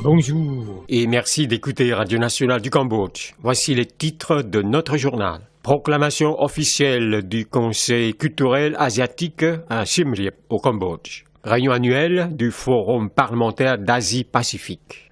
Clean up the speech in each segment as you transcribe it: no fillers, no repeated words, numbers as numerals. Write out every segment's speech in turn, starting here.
Bonjour et merci d'écouter Radio Nationale du Cambodge. Voici les titres de notre journal. Proclamation officielle du Conseil culturel asiatique à Siem Reap au Cambodge. Réunion annuelle du Forum parlementaire d'Asie-Pacifique.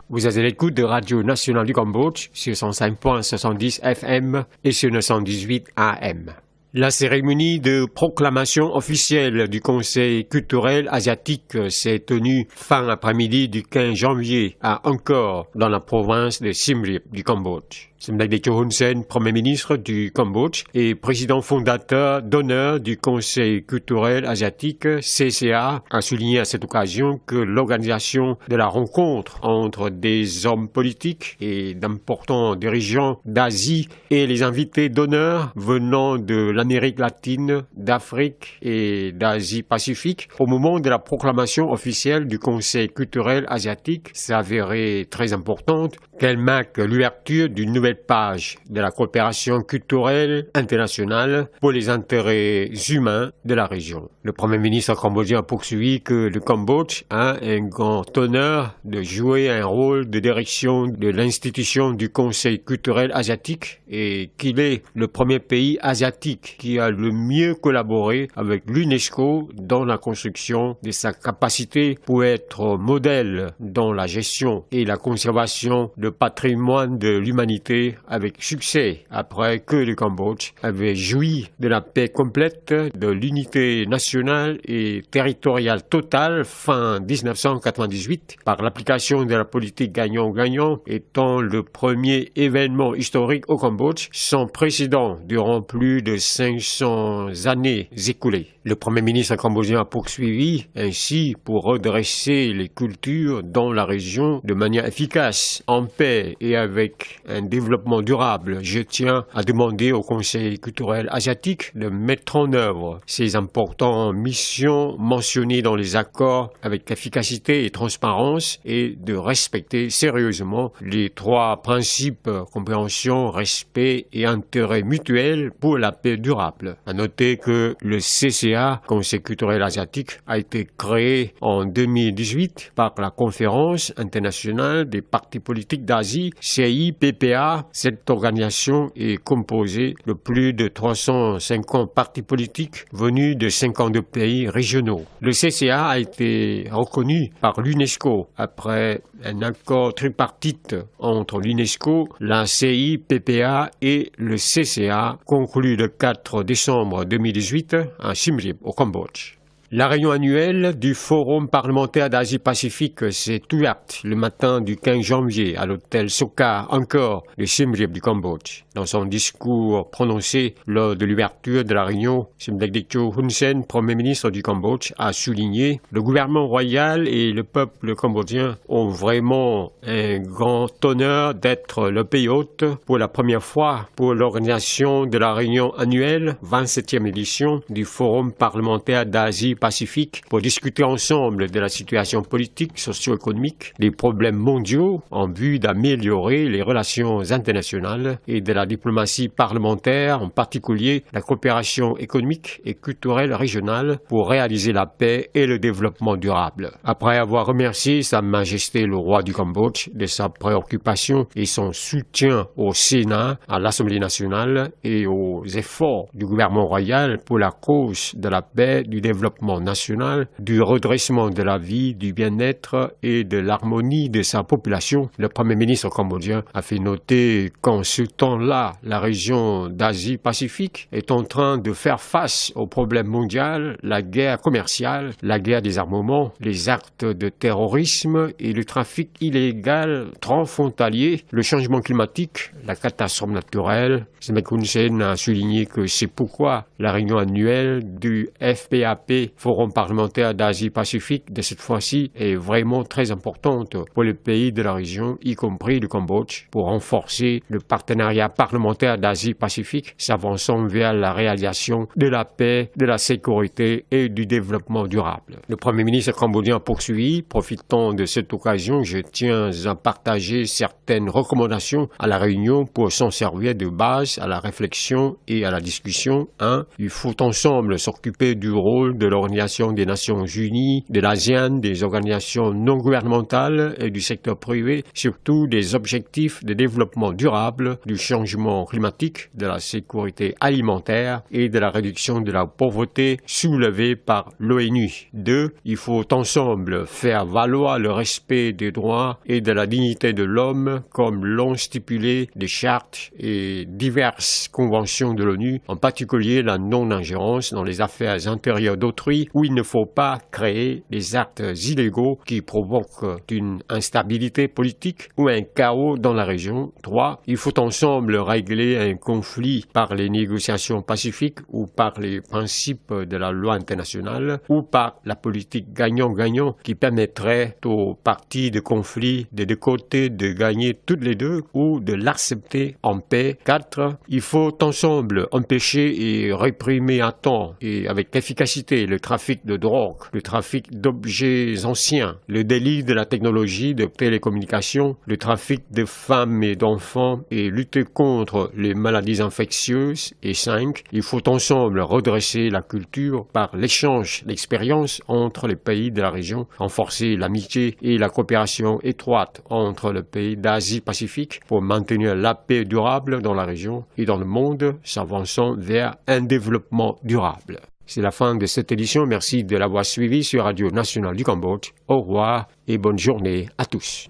Vous êtes à l'écoute de Radio Nationale du Cambodge sur 105.70 FM et sur 918 AM. La cérémonie de proclamation officielle du Conseil culturel asiatique s'est tenue fin après-midi du 15 janvier à Angkor, dans la province de Siem Reap du Cambodge. Samdech Techo Hun Sen, Premier ministre du Cambodge et président fondateur d'honneur du Conseil culturel asiatique, CCA, a souligné à cette occasion que l'organisation de la rencontre entre des hommes politiques et d'importants dirigeants d'Asie et les invités d'honneur venant de l'Amérique latine, d'Afrique et d'Asie-Pacifique au moment de la proclamation officielle du Conseil culturel asiatique s'avérait très importante, qu'elle marque l'ouverture d'une nouvelle page de la coopération culturelle internationale pour les intérêts humains de la région. Le Premier ministre cambodgien a poursuivi que le Cambodge a un grand honneur de jouer un rôle de direction de l'institution du Conseil culturel asiatique et qu'il est le premier pays asiatique qui a le mieux collaboré avec l'UNESCO dans la construction de sa capacité pour être modèle dans la gestion et la conservation du patrimoine de l'humanité avec succès après que le Cambodge avait joui de la paix complète, de l'unité nationale et territoriale totale fin 1998 par l'application de la politique gagnant-gagnant étant le premier événement historique au Cambodge sans précédent durant plus de 500 années écoulées. Le Premier ministre cambodgien a poursuivi ainsi pour redresser les cultures dans la région de manière efficace, en paix et avec un développement durable. Je tiens à demander au Conseil culturel asiatique de mettre en œuvre ces importantes missions mentionnées dans les accords avec efficacité et transparence et de respecter sérieusement les trois principes compréhension, respect et intérêt mutuel pour la paix durable. À noter que le CCA, Conseil culturel asiatique, a été créé en 2018 par la Conférence internationale des partis politiques d'Asie, CIPPA. Cette organisation est composée de plus de 350 partis politiques venus de 52 pays régionaux. Le CCA a été reconnu par l'UNESCO après un accord tripartite entre l'UNESCO, la CIPPA et le CCA conclu le 4 décembre 2018 à Siem Reap au Cambodge. La réunion annuelle du Forum parlementaire d'Asie-Pacifique s'est ouverte le matin du 15 janvier à l'hôtel Soka Angkor de Siem Reap du Cambodge. Dans son discours prononcé lors de l'ouverture de la réunion, Samdech Techo Hun Sen, Premier ministre du Cambodge, a souligné « Le gouvernement royal et le peuple cambodgien ont vraiment un grand honneur d'être le pays hôte pour la première fois pour l'organisation de la réunion annuelle, 27e édition du Forum parlementaire d'Asie-Pacifique pour discuter ensemble de la situation politique, socio-économique, des problèmes mondiaux en vue d'améliorer les relations internationales et de la diplomatie parlementaire, en particulier la coopération économique et culturelle régionale pour réaliser la paix et le développement durable. » Après avoir remercié Sa Majesté le roi du Cambodge de sa préoccupation et son soutien au Sénat, à l'Assemblée nationale et aux efforts du gouvernement royal pour la cause de la paix, du développement national, du redressement de la vie, du bien-être et de l'harmonie de sa population, le Premier ministre cambodgien a fait noter qu'en ce temps-là, la région d'Asie-Pacifique est en train de faire face aux problèmes mondiaux, la guerre commerciale, la guerre des armements, les actes de terrorisme et le trafic illégal transfrontalier, le changement climatique, la catastrophe naturelle. Samdech Hun Sen a souligné que c'est pourquoi la réunion annuelle du FPAP, Forum parlementaire d'Asie-Pacifique, de cette fois-ci est vraiment très importante pour les pays de la région, y compris le Cambodge, pour renforcer le partenariat parlementaire d'Asie-Pacifique, s'avançant vers la réalisation de la paix, de la sécurité et du développement durable. Le Premier ministre cambodgien a poursuivi, profitant de cette occasion, je tiens à partager certaines recommandations à la réunion pour s'en servir de base à la réflexion et à la discussion. 1. Il faut ensemble s'occuper du rôle de l'organisation Organisations des Nations Unies, de l'ASEAN, des organisations non gouvernementales et du secteur privé, surtout des objectifs de développement durable, du changement climatique, de la sécurité alimentaire et de la réduction de la pauvreté soulevée par l'ONU. 2. Il faut ensemble faire valoir le respect des droits et de la dignité de l'homme comme l'ont stipulé des chartes et diverses conventions de l'ONU, en particulier la non-ingérence dans les affaires intérieures d'autrui, où il ne faut pas créer des actes illégaux qui provoquent une instabilité politique ou un chaos dans la région. 3. Il faut ensemble régler un conflit par les négociations pacifiques ou par les principes de la loi internationale ou par la politique gagnant-gagnant qui permettrait aux parties de conflit des deux côtés de gagner toutes les deux ou de l'accepter en paix. 4. Il faut ensemble empêcher et réprimer à temps et avec efficacité le trafic de drogue, le trafic d'objets anciens, le délit de la technologie de télécommunications, le trafic de femmes et d'enfants et lutter contre les maladies infectieuses. Et 5. Il faut ensemble redresser la culture par l'échange d'expériences entre les pays de la région, renforcer l'amitié et la coopération étroite entre les pays d'Asie-Pacifique pour maintenir la paix durable dans la région et dans le monde, s'avançant vers un développement durable. C'est la fin de cette édition. Merci de l'avoir suivi sur Radio Nationale du Cambodge. Au revoir et bonne journée à tous.